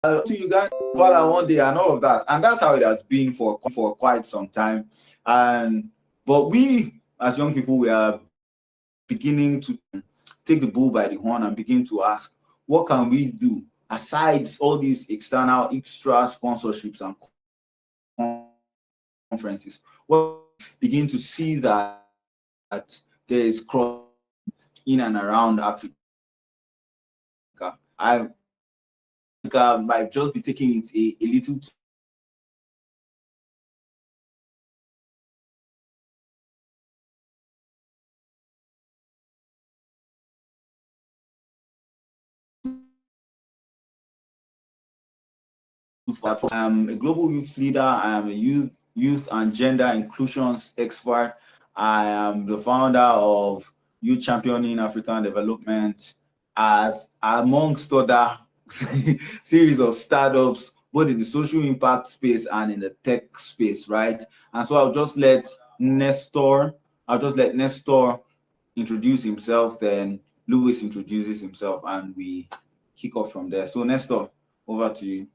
to Uganda one day and all of that. And that's how it has been for quite some time. And but we as young people, we are beginning to take the bull by the horn and begin to ask, what can we do aside all these external extra sponsorships and conferences? What begin to see that there is cross in and around Africa. I might just be taking it a little too far. I'm a global youth leader. I am a youth and gender inclusions expert. I am the founder of Youth Championing African Development, as amongst other series of startups, both in the social impact space and in the tech space, right? And so I'll just let Nestor introduce himself, then Lewis introduces himself, and we kick off from there. So Nestor, over to you.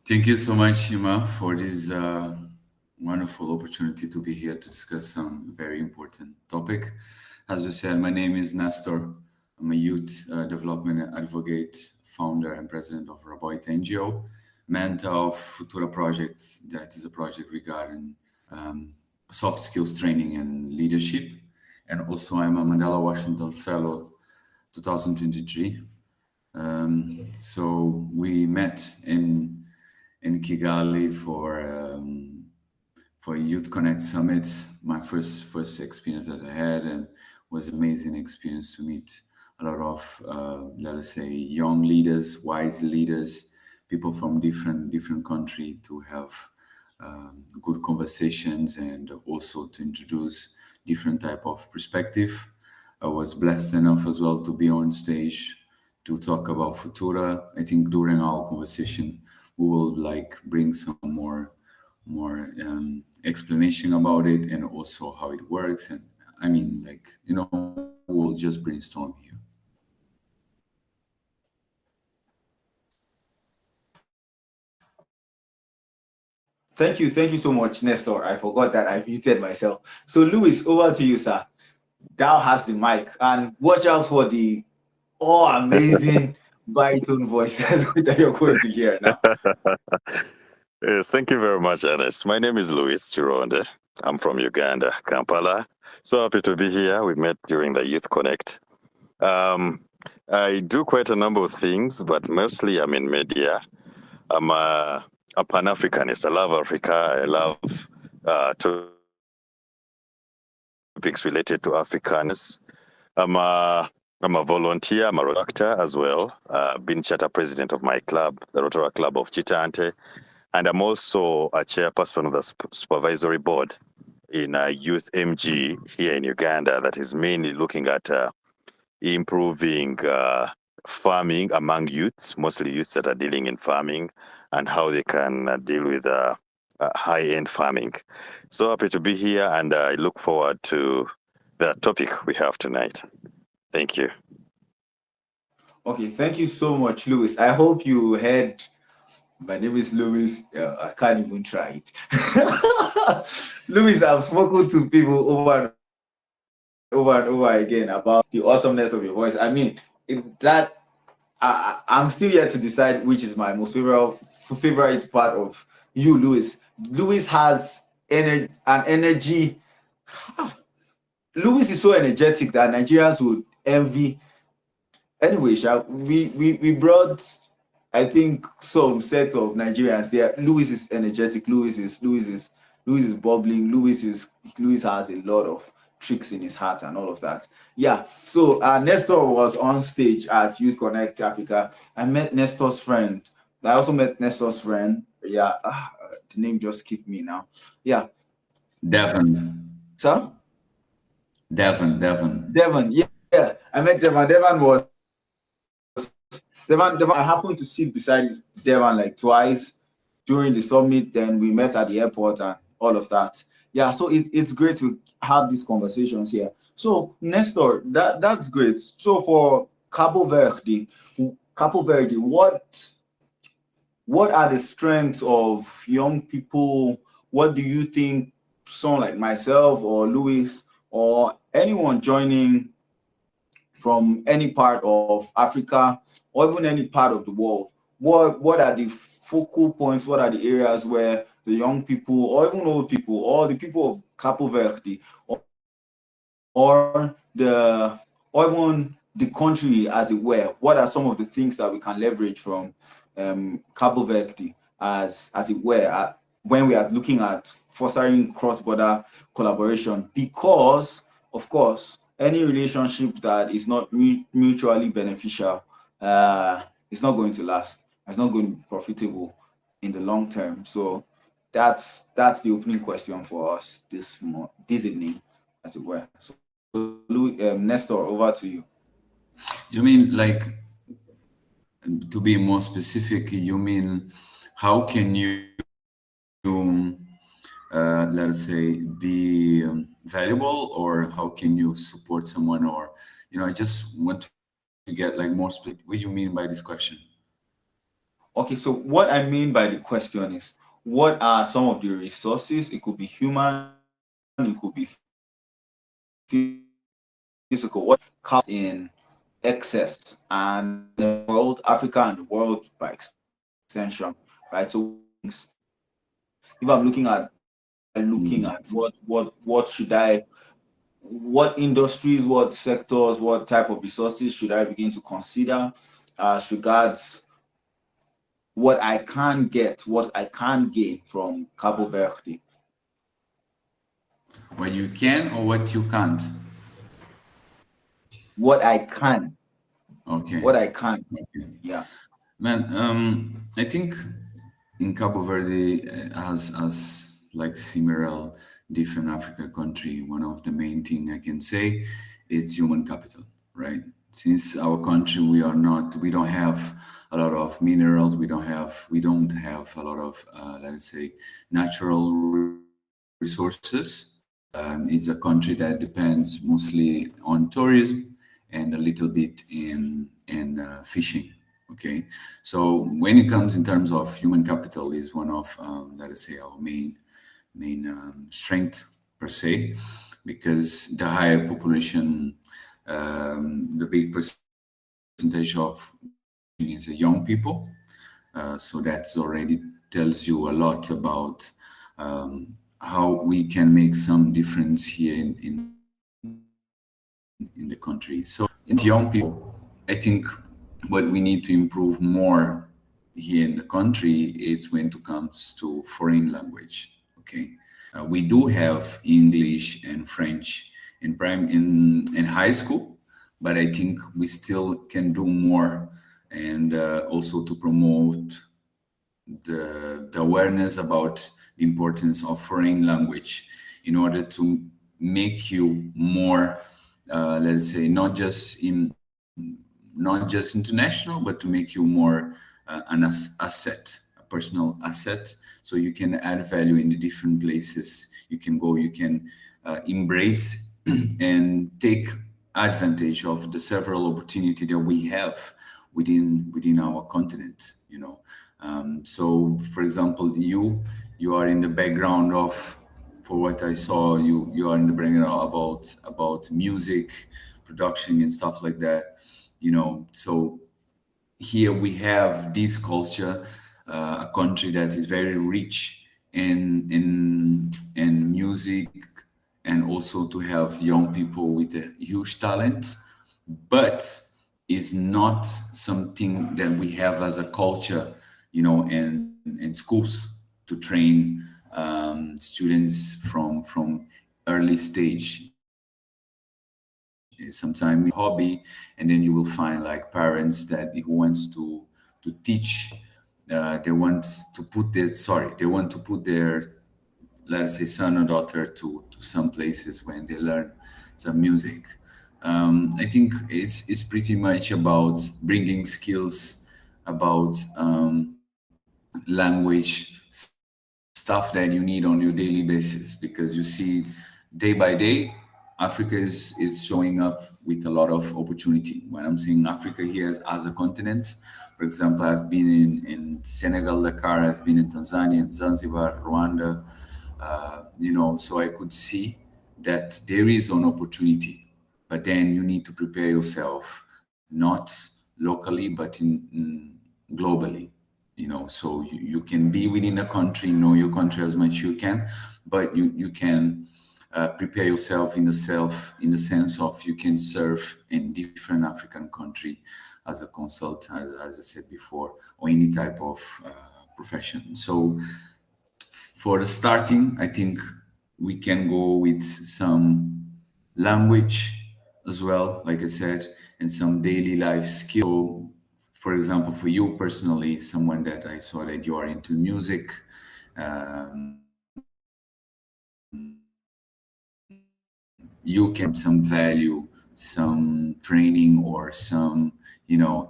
Thank you so much, Shima, for this wonderful opportunity to be here to discuss some very important topic. As you said, my name is Nestor. I'm a youth development advocate, founder and president of Raboit NGO, mentor of Futura Projects. That is a project regarding soft skills training and leadership. And also I'm a Mandela Washington Fellow 2023. So we met in Kigali for Youth Connect Summit, my first experience that I had, and was amazing experience to meet a lot of let us say young leaders, wise leaders, people from different country, to have good conversations and also to introduce different type of perspective. I was blessed enough as well to be on stage to talk about Futura. I think during our conversation we will bring some more explanation about it, and also how it works. And I mean, we'll just brainstorm here. Thank you so much, Nestor. I forgot that I muted myself. So Louis, over to you, sir. Thou has the mic, and watch out for the amazing baritone voice that you're going to hear now. Yes, thank you very much, Ernest. My name is Louis Chironde. I'm from Uganda, Kampala. So happy to be here. We met during the Youth Connect. I do quite a number of things, but mostly I'm in media. I'm a Pan-Africanist. I love Africa. I love topics related to Africans. I'm a volunteer. I'm a road actor as well. Been charter president of my club, the Rotary Club of Chitante. And I'm also a chairperson of the supervisory board in Youth MG here in Uganda, that is mainly looking at improving farming among youths, mostly youths that are dealing in farming, and how they can deal with high-end farming. So happy to be here, and I look forward to the topic we have tonight. Thank you. Okay, thank you so much, Louis. I hope you heard. My name is Louis. I can't even try it. Louis, I've spoken to people over and over again about the awesomeness of your voice. I mean, I'm still yet to decide which is my most favorite part of you, Louis. Louis has an energy. Louis is so energetic that Nigerians would envy. Anyway, we brought, I think, some set of Nigerians there. Louis is energetic. Louis is bubbling. Louis has a lot of tricks in his heart and all of that. Yeah. So Nestor was on stage at Youth Connect Africa. I met Nestor's friend. I also met Nestor's friend. Yeah. The name just skipped me now. Yeah. Devon. Sir? Devon. Yeah. I met Devon. Devon, I happened to sit beside Devon like twice during the summit. Then we met at the airport and all of that. Yeah, so it's great to have these conversations here. So Nestor, that's great. So Cabo Verde, what are the strengths of young people? What do you think someone like myself or Luis or anyone joining from any part of Africa or even any part of the world, what are the focal points? What are the areas where the young people or even old people or the people of Cabo Verde or the or even the country as it were, what are some of the things that we can leverage from Cabo Verde as it were when we are looking at fostering cross-border collaboration? Because of course any relationship that is not mutually beneficial is not going to last. It's not going to be profitable in the long term. So that's the opening question for us this evening, as it were. So, Nestor, over to you. You mean like, to be more specific, you mean how can you, let us say, be valuable, or how can you support someone, or I just want to get like more split. What do you mean by this question? Okay, so what I mean by the question is, what are some of the resources? It could be human, it could be physical. What comes in excess, and the world, Africa, and the world by extension, right? So if I'm looking at what should I, what industries, what sectors, what type of resources should I begin to consider as regards what I can get, what I can gain from Cabo Verde? What you can or what you can't? What I can. Okay. What I can. Okay. Yeah. Man, I think in Cabo Verde, as like similar different African country, one of the main thing I can say it's human capital, right? Since our country, we don't have a lot of minerals, we don't have a lot of let us say natural resources. It's a country that depends mostly on tourism and a little bit in fishing. Okay, so when it comes in terms of human capital, is one of let us say our main strength per se, because the higher population, the big percentage of is young people, so that's already tells you a lot about how we can make some difference here in the country. So in young people, I think what we need to improve more here in the country is when it comes to foreign language. Okay, we do have English and French in high school, but I think we still can do more, and also to promote the awareness about the importance of foreign language in order to make you more, let's say, not just international, but to make you more an asset, a personal asset, so you can add value in the different places you can go. You can embrace and take advantage of the several opportunity that we have within our continent. So, for example, you are in the background of, for what I saw, you are in the background about music production and stuff like that. So here we have this culture, a country that is very rich in music, and also to have young people with a huge talent, but is not something that we have as a culture, in schools to train students from early stage. Sometimes hobby, and then you will find like parents that who wants to teach, they want to put their, let's say, son or daughter to some places when they learn some music. I think it's pretty much about bringing skills, about language stuff that you need on your daily basis, because you see day by day Africa is showing up with a lot of opportunity. When I'm saying Africa here as a continent, for example, I've been in Senegal, Dakar, I've been in Tanzania, in Zanzibar, Rwanda, so I could see that there is an opportunity, but then you need to prepare yourself, not locally, but in globally. So you can be within a country, know your country as much you can, but you can prepare yourself in the sense of you can serve in different African country as a consultant, as I said before, or any type of profession. So for the starting, I think we can go with some language as well, like I said, and some daily life skill. For example, for you personally, someone that I saw that you are into music, um, you can some value, some training, or some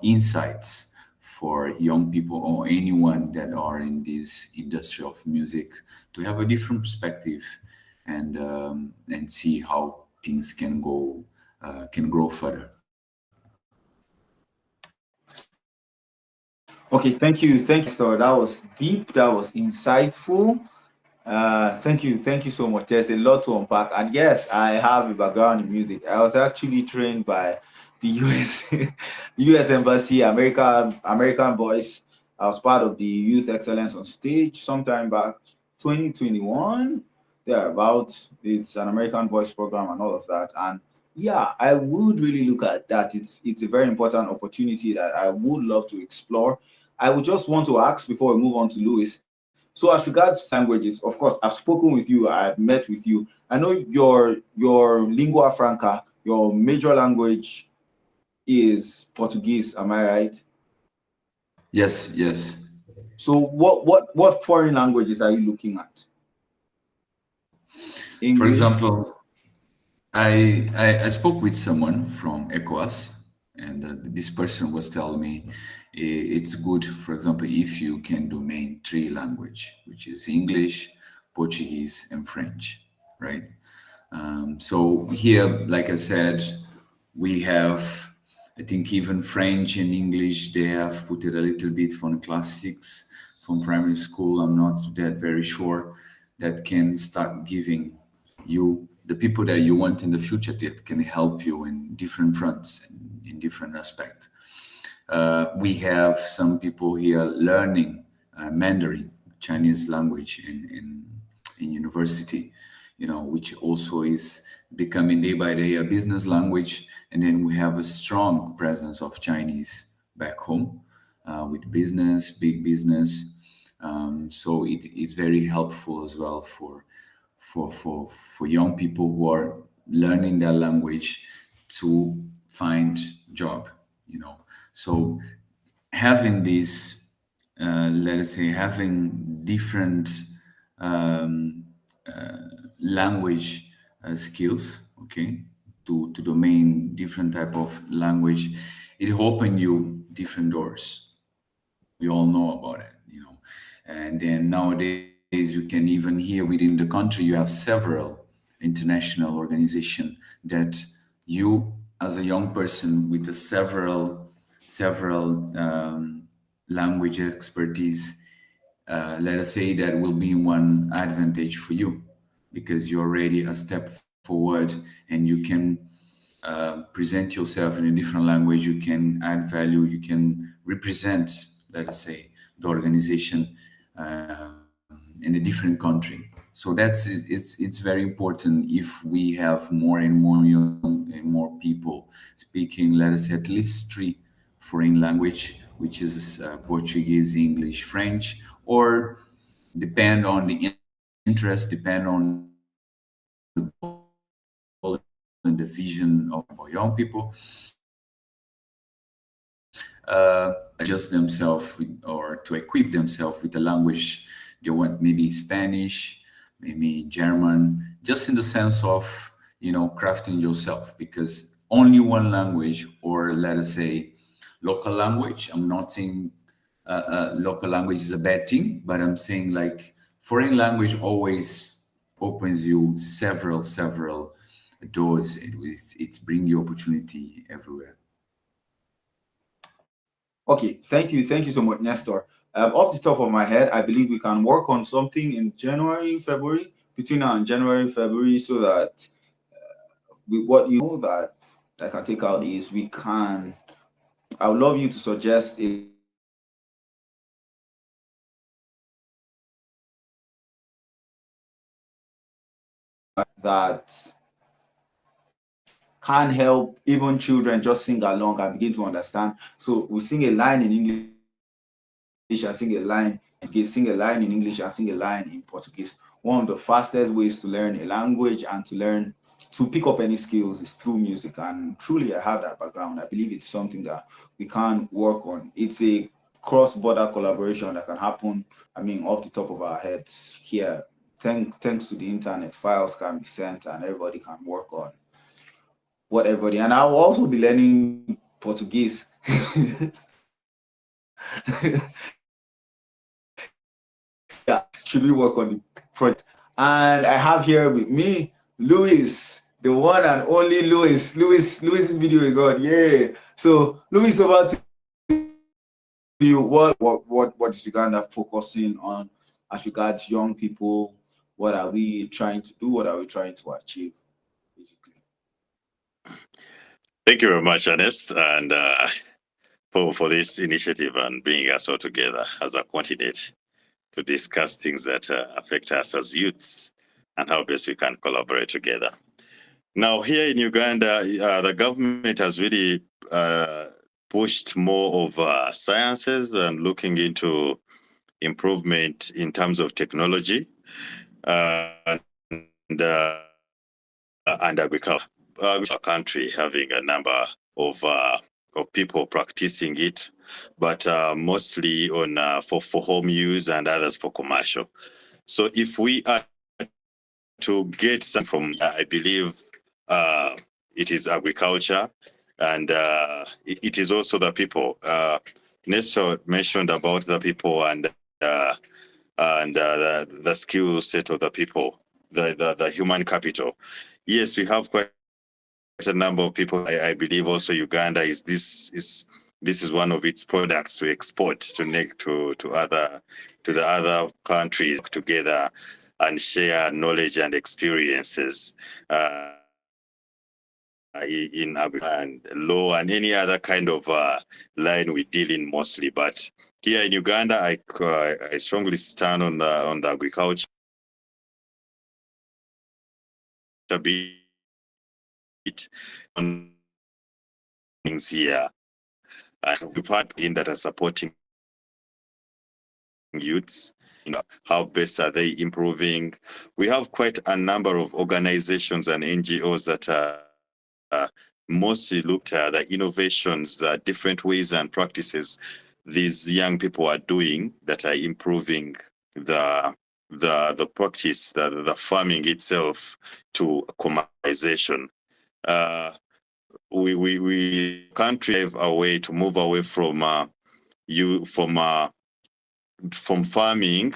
insights for young people or anyone that are in this industry of music to have a different perspective and see how things can grow further. Okay, thank you. So that was deep, that was insightful. Thank you so much. There's a lot to unpack. And yes, I have a background in music. I was actually trained by the US US Embassy, American Voice. I was part of the Youth Excellence on Stage sometime back 2021. Thereabouts. It's an American Voice program and all of that. And yeah, I would really look at that. It's a very important opportunity that I would love to explore. I would just want to ask before we move on to Louis. So as regards languages, of course, I've spoken with you, I've met with you. I know your lingua franca, your major language is Portuguese, am I right? Yes, yes. So what foreign languages are you looking at? For English? example, I spoke with someone from ECOWAS, and this person was telling me it's good, for example, if you can do main three language, which is English, Portuguese, and French, right? So here, like I said, we have, I think even French and English, they have put it a little bit from class 6 from primary school. I'm not that very sure that can start giving you the people that you want in the future that can help you in different fronts and in different aspects. We have some people here learning Mandarin, Chinese language in university, which also is becoming day by day a business language. And then we have a strong presence of Chinese back home with business, big business. So it's very helpful as well for young people who are learning that language to find job. So having this, let us say, having different language skills, okay, to domain different type of language, it open you different doors. We all know about it, and then nowadays you can even hear within the country you have several international organizations that you as a young person with a several language expertise, let us say that will be one advantage for you because you're already a step forward and you can present yourself in a different language, you can add value, you can represent, let us say, the organization in a different country. So it's very important if we have more and more young and more people speaking, let us say, at least 3 foreign language, which is Portuguese, English, French, or depend on the interest, depend on the goal and the vision of young people. Adjust themselves or to equip themselves with the language they want, maybe Spanish, maybe German, just in the sense of, crafting yourself, because only one language, or let us say local language, I'm not saying local language is a bad thing, but I'm saying like foreign language always opens you several doors. It's bring you opportunity everywhere. Okay, thank you so much, Nestor. Off the top of my head, I believe we can work on something in January, February, between now and January, February, so that what you know that I can take out is we can. I would love you to suggest that can help even children just sing along and begin to understand. So we sing a line in English and sing a line, sing a line in English and sing a line in Portuguese. One of the fastest ways to learn a language and to pick up any skills is through music. And truly, I have that background. I believe it's something that we can work on. It's a cross-border collaboration that can happen. I mean, off the top of our heads here. Thanks to the internet, files can be sent and everybody can work on what everybody. And I'll also be learning Portuguese. Yeah, should we work on the project? And I have here with me Luis, the one and only Luis. Luis's video is on. Yeah. So Luis, over to you. What is Uganda focusing on as regards young people? What are we trying to do? What are we trying to achieve? Basically. Thank you very much, Ernest, and for this initiative and bringing us all together as a continent to discuss things that affect us as youths and how best we can collaborate together. Now, here in Uganda, the government has really pushed more of sciences and looking into improvement in terms of technology and agriculture. Our country having a number of people practicing it, but mostly on for home use and others for commercial. So if we are to get some from, I believe it is agriculture, and it is also the people. Nestor mentioned about the people and the skill set of the people, the human capital. Yes, we have quite a number of people. I believe also Uganda this is one of its products to export to the other countries together and share knowledge and experiences in and law and any other kind of line we deal in mostly. But here in Uganda, I strongly stand on the agriculture bit on things here. We've had in that are supporting youths. How best are they improving? We have quite a number of organizations and NGOs that are mostly looked at the innovations, different ways and practices these young people are doing that are improving the practice, the farming itself to commercialization. We country have a way to move away from farming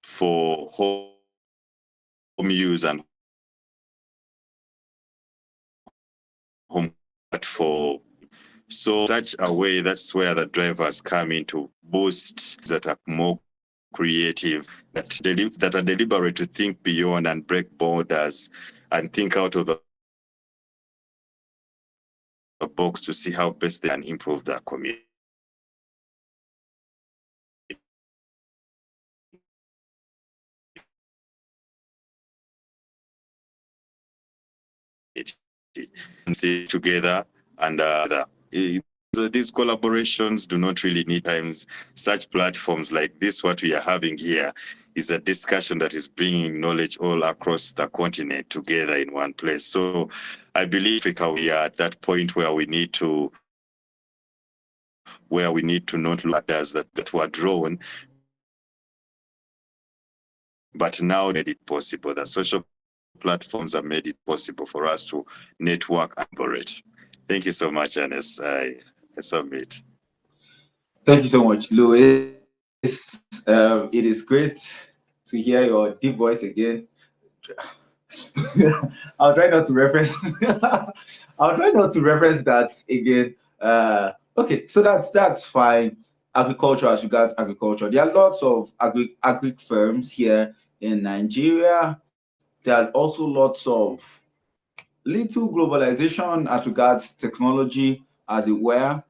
for home use and home for such a way. That's where the drivers come in to boost that are more creative, that are deliberate to think beyond and break borders and think out of the box to see how best they can improve their community. Together and these collaborations do not really need times. Such platforms like this, what we are having here, is a discussion that is bringing knowledge all across the continent together in one place. So I believe Africa, we are at that point where we need to not look at us that were drawn, but now made it possible. The social platforms have made it possible for us to network and collaborate. Thank you so much, Ernest. I submit. Thank you so much, Louis. It is great to hear your deep voice again. I'll try not to reference. I'll try not to reference that again. Okay, so that's fine. Agriculture, as regards agriculture, there are lots of agri firms here in Nigeria. There are also lots of little globalization as regards technology, as it were.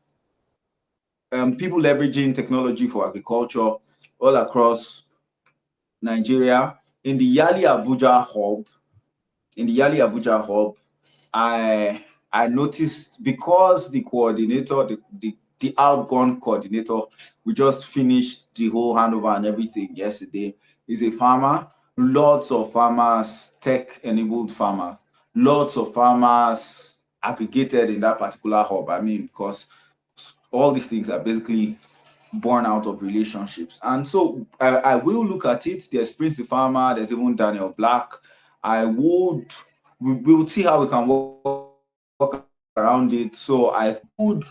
People leveraging technology for agriculture all across Nigeria. In the Yali Abuja hub, I noticed, because the coordinator, the outgone coordinator, we just finished the whole handover and everything yesterday, is a farmer. Lots of farmers, tech-enabled farmers, lots of farmers aggregated in that particular hub. I mean, because all these things are basically born out of relationships. And so I will look at it. There's Prince the Farmer, there's even Daniel Black. We will see how we can work around it. So I could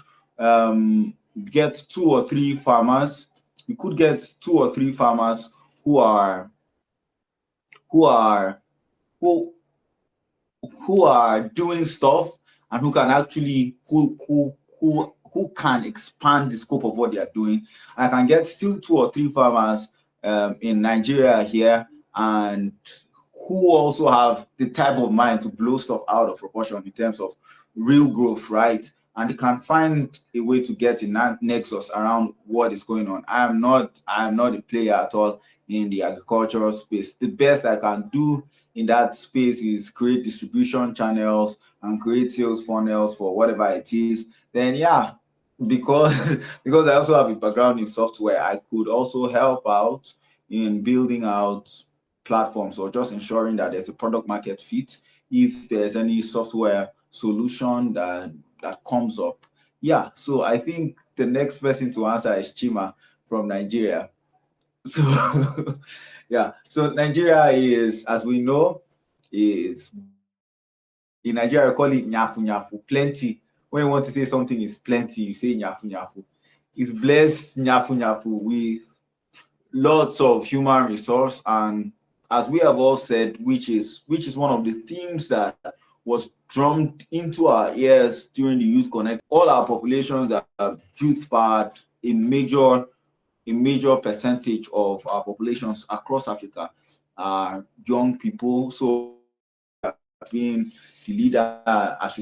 get 2 or 3 farmers. We could get 2 or 3 farmers who are doing stuff, and who can actually who can expand the scope of what they are doing. I can get still 2 or 3 farmers in Nigeria here, and who also have the type of mind to blow stuff out of proportion in terms of real growth, right? And they can find a way to get in that nexus around what is going on. I am not a player at all in the agricultural space. The best I can do in that space is create distribution channels and create sales funnels for whatever it is. Then yeah, because because I also have a background in software, I could also help out in building out platforms, or just ensuring that there's a product market fit if there's any software solution that comes up. Yeah, so I think the next person to answer is Chima from Nigeria. So yeah, so Nigeria is, as we know, is in Nigeria we call it nyafu nyafu, plenty. When you want to say something is plenty, you say nyafu nyafu. It's blessed nyafu nyafu with lots of human resource, and as we have all said, which is one of the themes that was drummed into our ears during the Youth Connect. All our populations are youth powered. A major percentage of our populations across Africa are young people. So being the leader as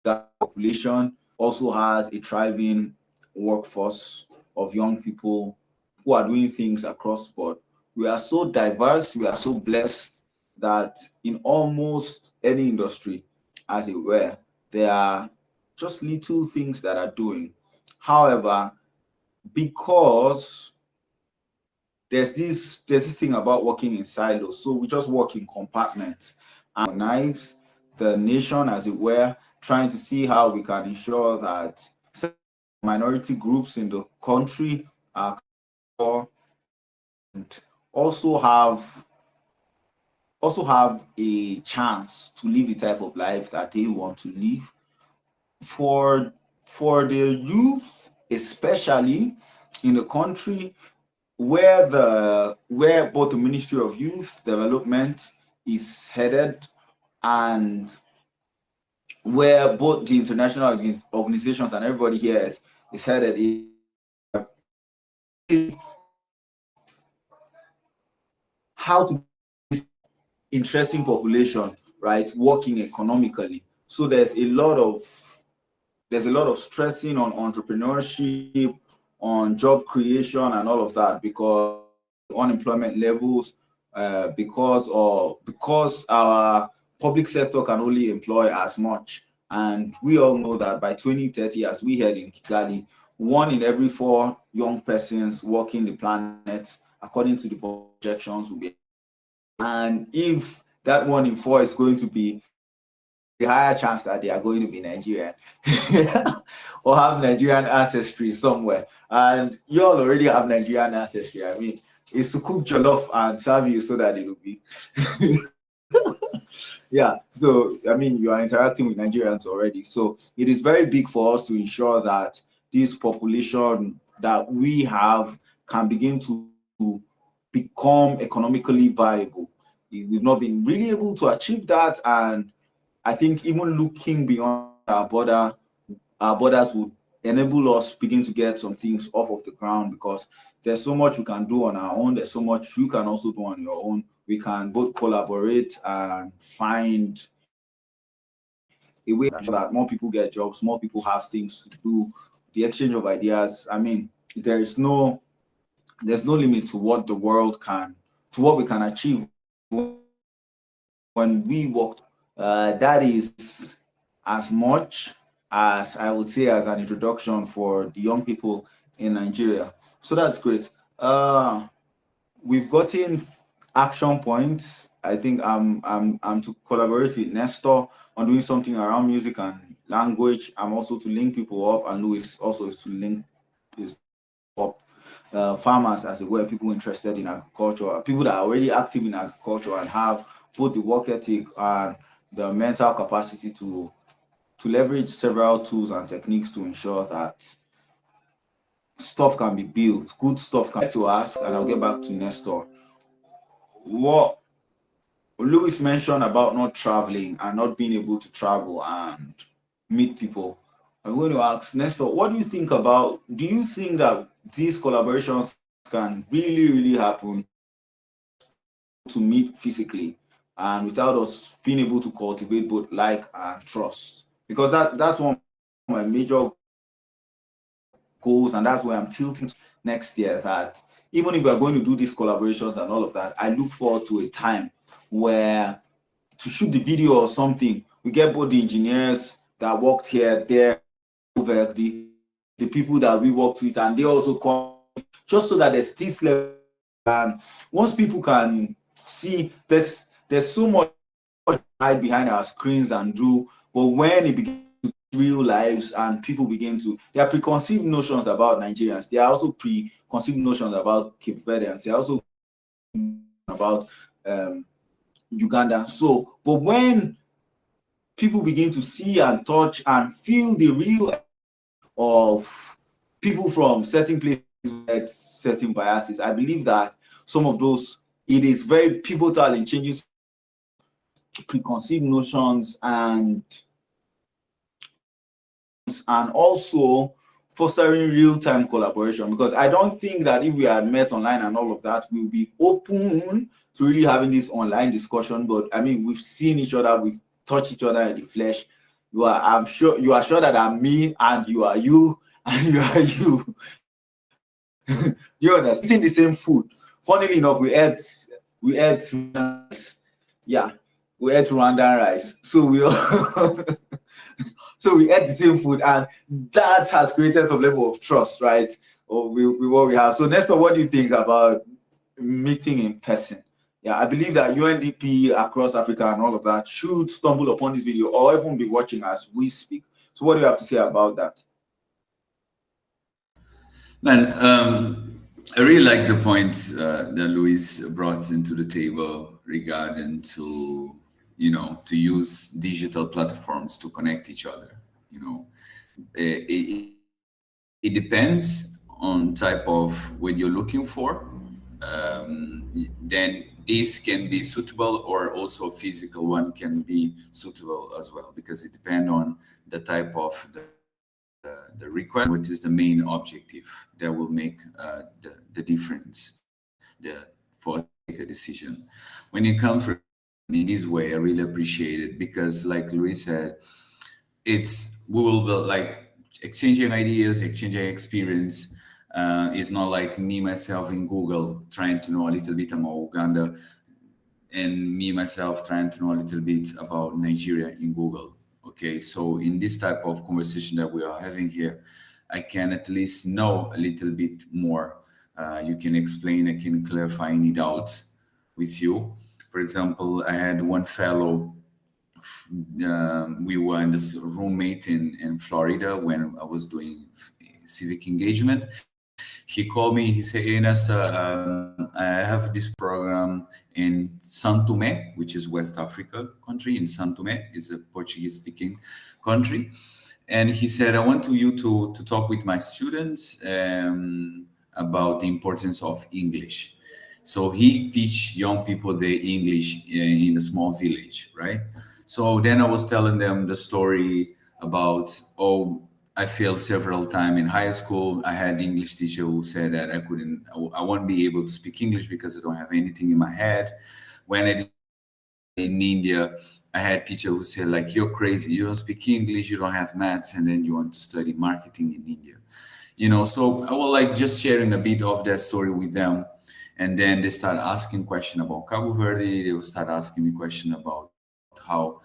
that population also has a thriving workforce of young people who are doing things across board. We are so diverse, we are so blessed that in almost any industry, as it were, there are just little things that are doing. However, because there's this thing about working in silos, so we just work in compartments and organize the nation, as it were, trying to see how we can ensure that minority groups in the country are and also have a chance to live the type of life that they want to live. For the youth, especially in the country where both the Ministry of Youth Development is headed, and where both the international organizations and everybody here is headed, how to interesting population, right, working economically. So there's a lot of stressing on entrepreneurship, on job creation and all of that, because unemployment levels, because our public sector can only employ as much. And we all know that by 2030, as we heard in Kigali, 1 in every 4 young persons walking the planet, according to the projections, will be. And if that 1 in 4 is going to be, the higher chance that they are going to be Nigerian or have Nigerian ancestry somewhere. And you all already have Nigerian ancestry. I mean, it's to cook jollof and serve you so that it will be. Yeah, so I mean, you are interacting with Nigerians already. So it is very big for us to ensure that this population that we have can begin to become economically viable. we've not been really able to achieve that. And I think even looking beyond our borders would enable us begin to get some things off of the ground, because there's so much we can do on our own. There's so much you can also do on your own. We can both collaborate and find a way that more people get jobs, more people have things to do. The exchange of ideas. I mean, there's no limit to what the world can, to what we can achieve when we work. That is as much as I would say as an introduction for the young people in Nigeria. So that's great. We've gotten action points. I think I'm to collaborate with Nestor on doing something around music and language. I'm also to link people up, and Louis also is to link his up farmers, as it were, people interested in agriculture, people that are already active in agriculture and have both the work ethic and the mental capacity to leverage several tools and techniques to ensure that stuff can be built, good stuff can be to ask. And I'll get back to Nestor. What Louis mentioned about not traveling and not being able to travel and meet people, I'm going to ask Nestor, what do you think about, do you think that these collaborations can really happen to meet physically and without us being able to cultivate both like and trust? Because that's one of my major goals, and that's where I'm tilting next year, that even if we're going to do these collaborations and all of that, I look forward to a time where to shoot the video or something, we get both the engineers that worked here, there, over the people that we worked with, and they also come, just so that there's this level. And once people can see, there's so much hide behind our screens and do, but when it begins to real lives and people begin to, there are preconceived notions about Nigerians. There are also preconceived notions about Cape Verdeans. There are also about Uganda. So, but when people begin to see and touch and feel the real of people from certain places with certain biases, I believe that some of those, it is very pivotal in changing preconceived notions and also fostering real-time collaboration. Because I don't think that if we had met online and all of that, we'll be open to really having this online discussion. But I mean, we've seen each other, we've touched each other in the flesh. I'm sure you are sure that I'm me and you are you and you are you. You understand? Eating the same food. Funnily enough, we ate rice. Yeah, we ate Rwandan rice. So we all so we ate the same food, and that has created some level of trust, right? Or we what we have. So Nestor, what do you think about meeting in person? Yeah, I believe that UNDP across Africa and all of that should stumble upon this video or even be watching as we speak. So what do you have to say about that? Man, I really like the point that Luis brought into the table regarding to, to use digital platforms to connect each other. It depends on type of what you're looking for. Then this can be suitable, or also physical one can be suitable as well, because it depends on the type of the request, what is the main objective that will make the difference for take a decision. When it comes from in this way, I really appreciate it, because like Luis said, we will be like exchanging ideas, exchanging experience. It's not like me myself in Google trying to know a little bit about Uganda, and me myself trying to know a little bit about Nigeria in Google. Okay, so in this type of conversation that we are having here, I can at least know a little bit more. You can explain, I can clarify any doubts with you. For example, I had one fellow, we were in this roommate in Florida when I was doing civic engagement. He called me, he said, "Hey, Nestor, I have this program in São Tomé, which is West Africa country. In São Tomé is a Portuguese-speaking country. And he said, I want you to talk with my students about the importance of English. So he teach young people the English in a small village, right? So then I was telling them the story about, oh, I failed several times in high school. I had English teacher who said that I won't be able to speak English because I don't have anything in my head. When I did in India, I had teacher who said like, you're crazy, you don't speak English, you don't have maths, and then you want to study marketing in India. So I was like just sharing a bit of that story with them. And then they start asking question about Cabo Verde. They will start asking me question about how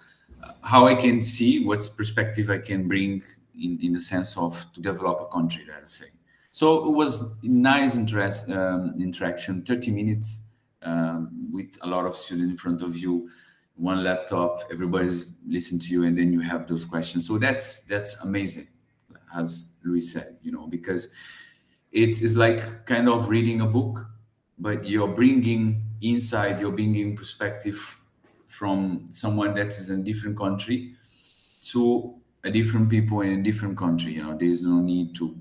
I can see what perspective I can bring in the sense of to develop a country, let's say. So it was nice interaction, 30 minutes with a lot of students in front of you, one laptop, everybody's listening to you, and then you have those questions. So that's amazing, as Luis said, because it's like kind of reading a book, but you're bringing perspective from someone that is in a different country to a different people in a different country. There's no need to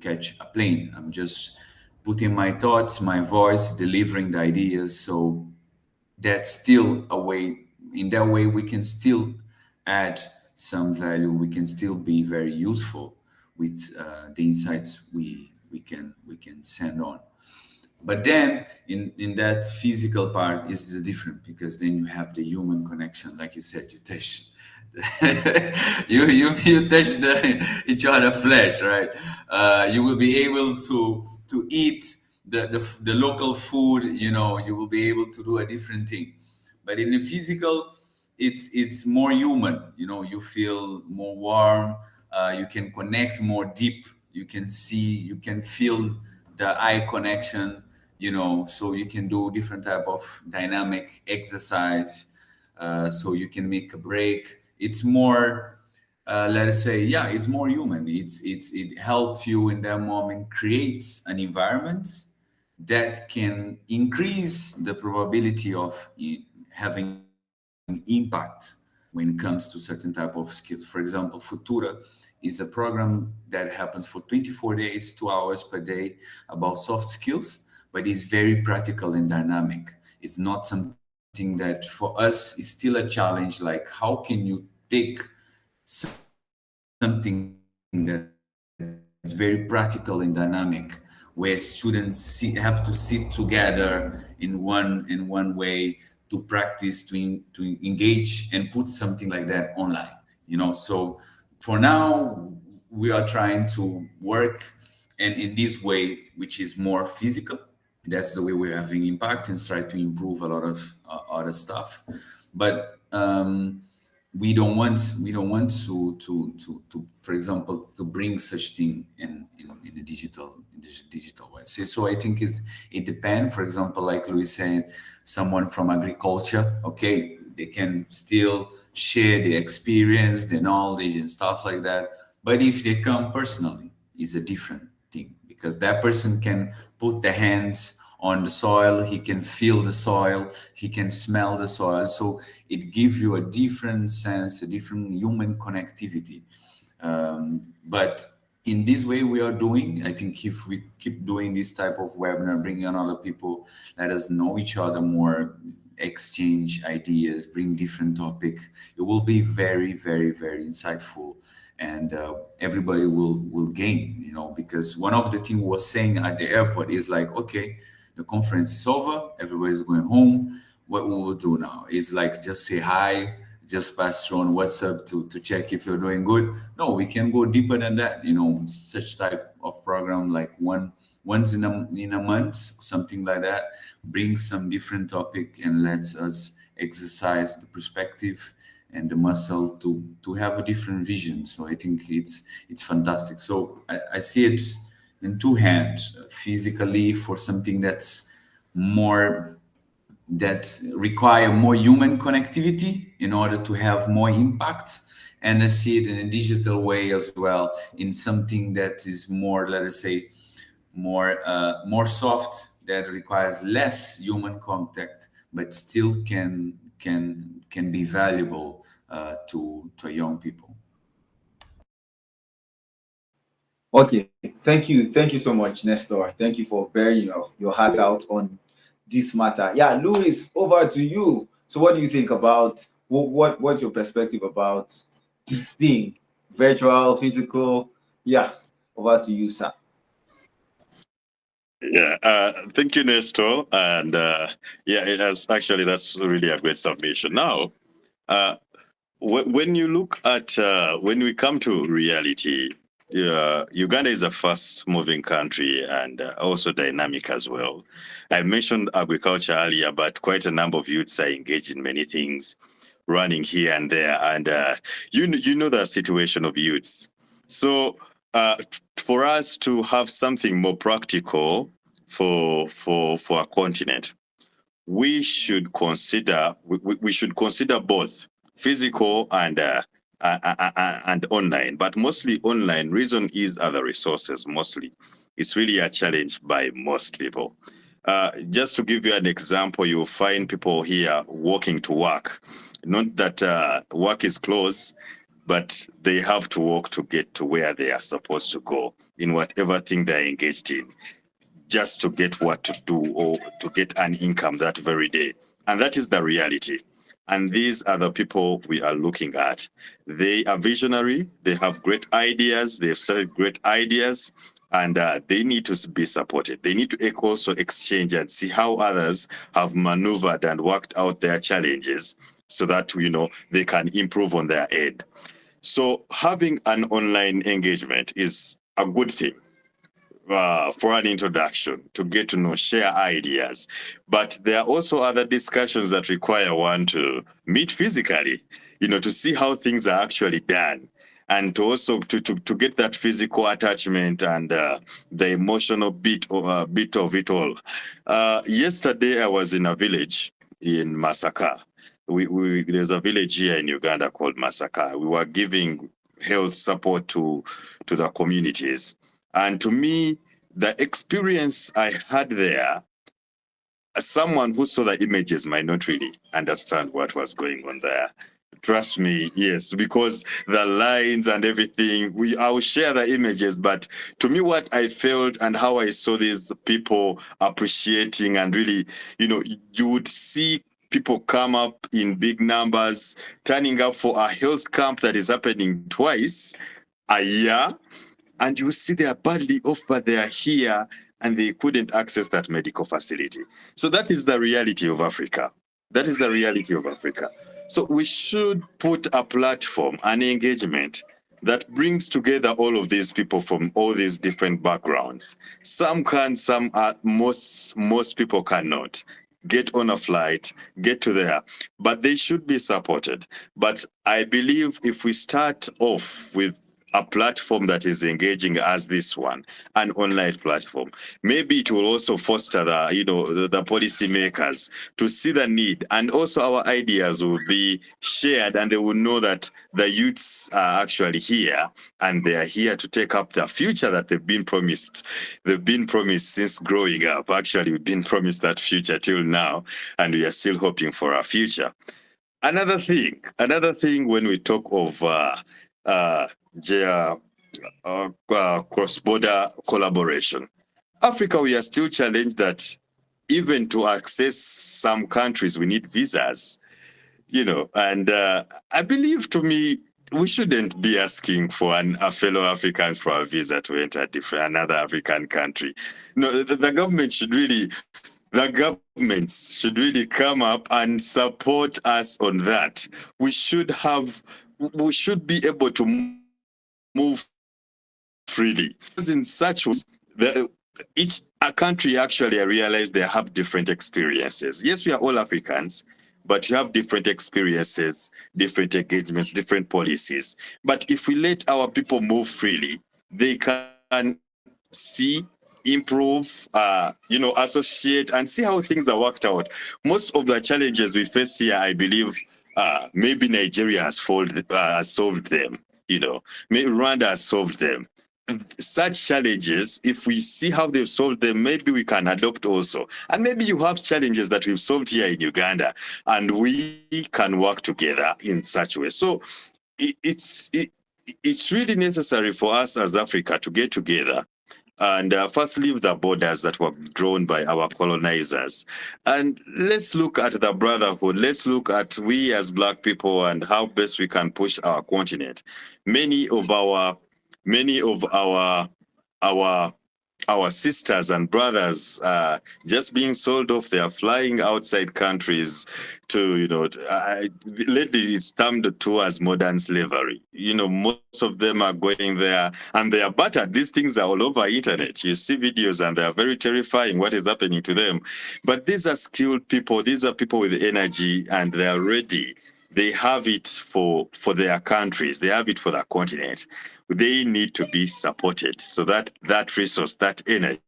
catch a plane. I'm just putting my thoughts, my voice, delivering the ideas. So that's still a way. In that way, we can still add some value. We can still be very useful with the insights we can send on. But then in that physical part is different, because then you have the human connection, like you said, you touch you touch each other flesh, right? You will be able to eat the local food. You will be able to do a different thing. But in the physical, it's more human. You feel more warm. You can connect more deep. You can see, you can feel the eye connection. So you can do different type of dynamic exercise. So you can make a break. It's more, let us say, yeah, it's more human. It helps you in that moment create an environment that can increase the probability of having impact when it comes to certain type of skills. For example, Futura is a program that happens for 24 days, 2 hours per day, about soft skills, but it's very practical and dynamic. It's not something that for us is still a challenge. Like, how can you take something that's very practical and dynamic, where students have to sit together in one way to practice, to engage, and put something like that online. So for now, we are trying to work and in this way, which is more physical. That's the way we're having impact, and try to improve a lot of other stuff. But we don't want to for example, to bring such thing in a digital way. So I think it depends. For example, like Luis said, someone from agriculture, okay, they can still share the experience, the knowledge and stuff like that. But if they come personally, it's a different thing, because that person can put the hands on the soil, he can feel the soil, he can smell the soil. So it gives you a different sense, a different human connectivity. But in this way we are doing, I think if we keep doing this type of webinar, bringing on other people, let us know each other more, exchange ideas, bring different topic, it will be very, very, very insightful. And everybody will gain, because one of the things we was saying at the airport is like, okay, the conference is over, everybody's going home. What we will do now is like just say hi, just pass through on WhatsApp to check if you're doing good. No, we can go deeper than that. Such type of program, like once in a month, something like that, bring some different topic and lets us exercise the perspective and the muscle to have a different vision. So I think it's fantastic. So I see it in two hands, physically, for something that's more, that require more human connectivity in order to have more impact. And I see it in a digital way as well, in something that is more, let us say, more soft, that requires less human contact, but still can be valuable to young people. Okay, thank you so much, Nestor. Thank you for bearing your heart out on this matter. Yeah, Louis, over to you. So what do you think about what's your perspective about this thing? Virtual, physical? Yeah, over to you, sir. Yeah, thank you, Nestor. And yeah, that's really a great submission. Now, when you look at when we come to reality, Uganda is a fast-moving country and also dynamic as well. I mentioned agriculture earlier, but quite a number of youths are engaged in many things, running here and there, and you know the situation of youths. So for us to have something more practical for our continent, we should consider both physical and online, but mostly online. Reason is other resources. Mostly, it's really a challenge by most people. Just to give you an example, you'll find people here walking to work. Not that work is close, but they have to walk to get to where they are supposed to go in whatever thing they're engaged in, just to get what to do or to get an income that very day. And that is the reality. And these are the people we are looking at. They are visionary, they have great ideas, they've started great ideas, and they need to be supported. They need to also exchange and see how others have maneuvered and worked out their challenges so that, they can improve on their end. So having an online engagement is a good thing. For an introduction, to get to know, share ideas. But there are also other discussions that require one to meet physically, to see how things are actually done. And to also to get that physical attachment and the emotional bit of it all. Yesterday, I was in a village in Masaka. There's a village here in Uganda called Masaka. We were giving health support to the communities. And to me, the experience I had there, someone who saw the images might not really understand what was going on there. Trust me, yes, because the lines and everything, I will share the images, but to me, what I felt and how I saw these people appreciating and really, you would see people come up in big numbers, turning up for a health camp that is happening twice a year. And you see they are badly off, but they are here and they couldn't access that medical facility. So that is the reality of Africa. That is the reality of Africa. So we should put a platform, an engagement that brings together all of these people from all these different backgrounds. Some can, some are, most people cannot get on a flight, get to there, but they should be supported. But I believe if we start off with a platform that is engaging as this one, an online platform, maybe it will also foster the policymakers to see the need, and also our ideas will be shared, and they will know that the youths are actually here, and they are here to take up the future that they've been promised. They've been promised since growing up. Actually, we've been promised that future till now, and we are still hoping for our future. Another thing when we talk of cross-border collaboration. Africa, we are still challenged that even to access some countries, we need visas, and I believe, to me, we shouldn't be asking for a fellow African for a visa to enter another African country. No, the governments should really come up and support us on that. We should be able to move freely. Because in such ways, each country actually, I realize they have different experiences. Yes, we are all Africans, but you have different experiences, different engagements, different policies. But if we let our people move freely, they can see, improve, associate, and see how things are worked out. Most of the challenges we face here, I believe, maybe Nigeria has solved them. Maybe Rwanda has solved them. Such challenges, if we see how they've solved them, maybe we can adopt also. And maybe you have challenges that we've solved here in Uganda, and we can work together in such a way. So it's really necessary for us as Africa to get together and first leave the borders that were drawn by our colonizers, and let's look at the brotherhood. Let's look at we as Black people and how best we can push our continent. Many of our sisters and brothers just being sold off. They are flying outside countries to, lately it's termed towards modern slavery. Most of them are going there and they are battered. These things are all over internet. You see videos and they are very terrifying what is happening to them. But these are skilled people. These are people with energy and they are ready. They have it for their countries. They have it for their continent. They need to be supported so that that resource, that energy,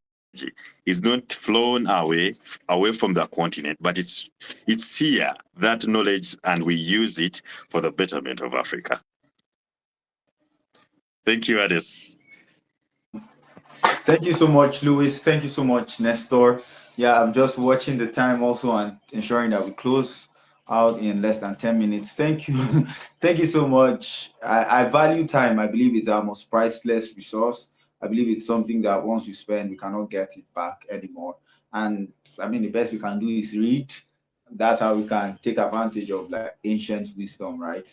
is not flown away from the continent, but it's here, that knowledge, and we use it for the betterment of Africa. Thank you, Adis. Thank you so much, Louis. Thank you so much, Nestor. Yeah, I'm just watching the time also and ensuring that we close out in less than 10 minutes. Thank you. Thank you so much. I value time. I believe it's our most priceless resource. I believe it's something that once we spend, we cannot get it back anymore. And I mean, the best we can do is read. That's how we can take advantage of like ancient wisdom, right?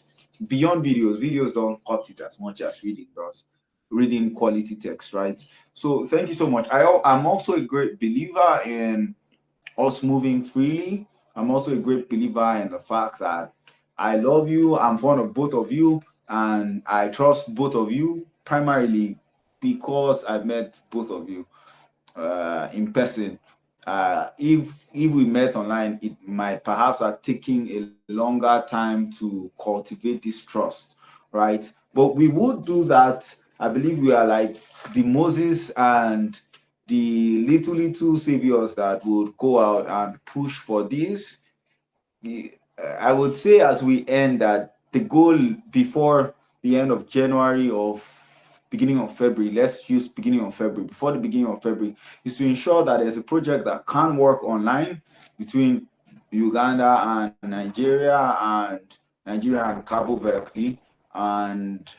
Beyond videos don't cut it as much as reading does. Reading quality text, right? So thank you so much. I'm also a great believer in us moving freely. I'm also a great believer in the fact that I love you. I'm fond of both of you, and I trust both of you primarily because I've met both of you in person. If we met online, it might perhaps have taken a longer time to cultivate this trust, right? But we would do that. I believe we are like the Moses and the little saviors that would go out and push for this. I would say as we end that the goal before the end of January of beginning of February, let's use beginning of February, before the beginning of February, is to ensure that there's a project that can work online between Uganda and Nigeria and Cabo Verde. And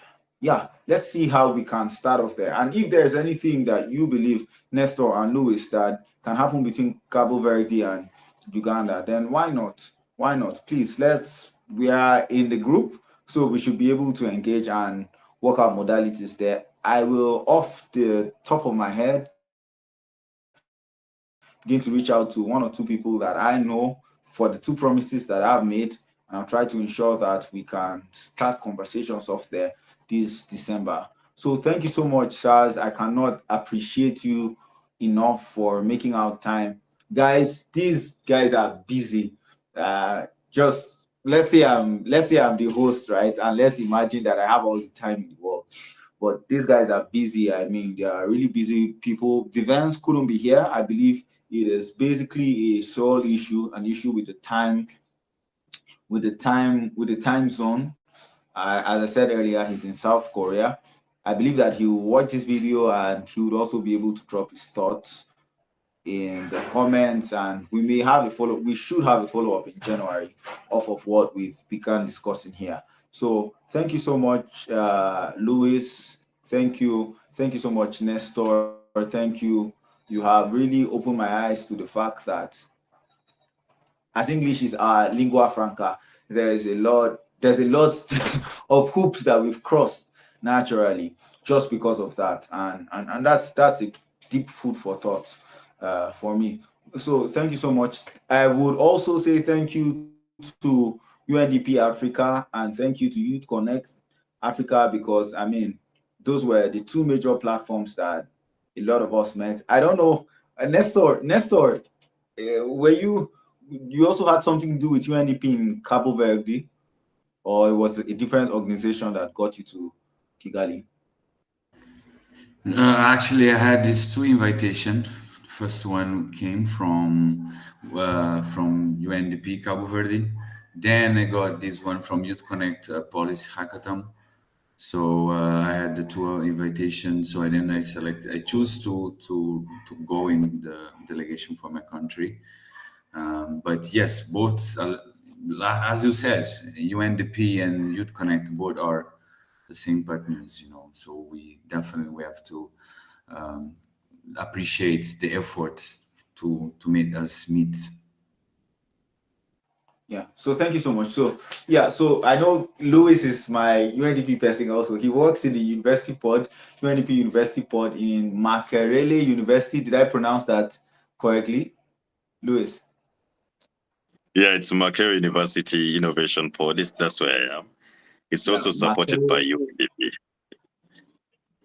yeah, let's see how we can start off there. And if there's anything that you believe, Nestor and Louis, that can happen between Cabo Verde and Uganda, then why not? Why not? Please, we are in the group, so we should be able to engage and work out modalities there. I will, off the top of my head, begin to reach out to one or two people that I know for the two promises that I've made, and I'll try to ensure that we can start conversations off there this December. So thank you so much, sirs. I cannot appreciate you enough for making out time. Guys, these guys are busy. Just let's say I'm the host, right? And let's imagine that I have all the time in the world. But these guys are busy. I mean, they are really busy people. Vivens couldn't be here. I believe it is basically a sole issue, an issue with the time zone. As I said earlier, he's in South Korea. I believe that he will watch this video and he would also be able to drop his thoughts in the comments, and we should have a follow-up in January off of what we've begun discussing here. So thank you so much, Louis. Thank you so much, Nestor. Thank you. You have really opened my eyes to the fact that as English is our lingua franca, there's a lot of hoops that we've crossed naturally just because of that, and that's a deep food for thought for me. So thank you so much. I would also say thank you to UNDP Africa and thank you to Youth Connect Africa, because I mean those were the two major platforms that a lot of us met. I don't know, Nestor, were you also had something to do with UNDP in Cabo Verde, or it was a different organization that got you to Kigali? Actually, I had these two invitations. First one came from UNDP Cabo Verde. Then I got this one from Youth Connect Policy Hackathon. So I had the two invitations. So I choose to go in the delegation for my country. But yes, both, as you said, UNDP and Youth Connect both are the same partners, So we definitely have to appreciate the effort to make us meet. Yeah, so thank you so much. So yeah, so I know Louis is my UNDP person also. He works in the university pod, UNDP University pod in Makerele University. Did I pronounce that correctly, Louis? Yeah, it's Makerere University Innovation Pod. That's where I am. It's also supported by UNDP.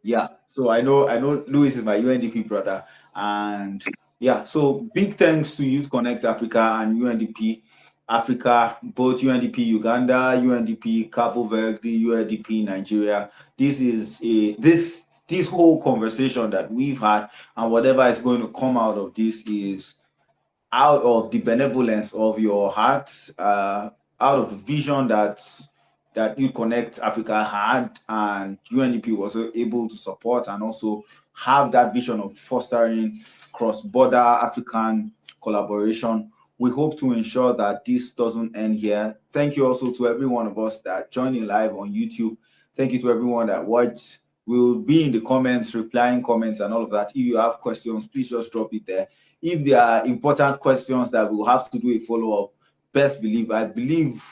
Yeah, so I know Louis is my UNDP brother, and yeah, so big thanks to Youth Connect Africa and UNDP Africa, both UNDP Uganda, UNDP Cabo Verde, UNDP Nigeria. This is this whole conversation that we've had, and whatever is going to come out of this is out of the benevolence of your heart, out of the vision that Youth Connect Africa had, and UNDP was able to support and also have that vision of fostering cross-border African collaboration. We hope to ensure that this doesn't end here. Thank you also to every one of us that joining live on YouTube. Thank you to everyone that watched. We'll be in the comments, replying comments and all of that. If you have questions, please just drop it there. If there are important questions that we'll have to do a follow-up, best believe, I believe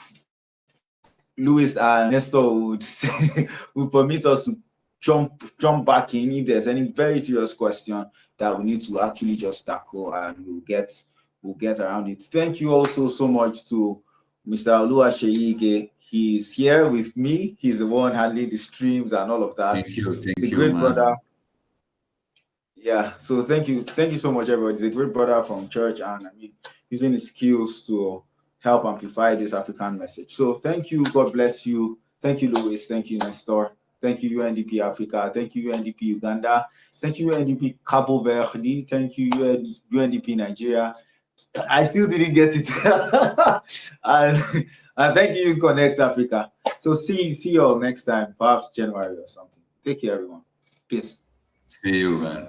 Louis and Nestor would permit us to jump back in if there's any very serious question that we need to actually just tackle, and we'll get around it. Thank you also so much to Mr. Oluwaseyi. He's here with me. He's the one handling the streams and all of that. Thank you, He's a great brother. Yeah, so thank you so much, everybody. He's a great brother from church, and I mean, using his skills to help amplify this African message. So thank you, God bless you. Thank you, Louis. Thank you, Nestor. Thank you, UNDP Africa. Thank you, UNDP Uganda. Thank you, UNDP Cabo Verde. Thank you, UNDP Nigeria. I still didn't get it. and thank you, Connect Africa. So see you all next time, perhaps January or something. Take care, everyone. Peace. See you, man.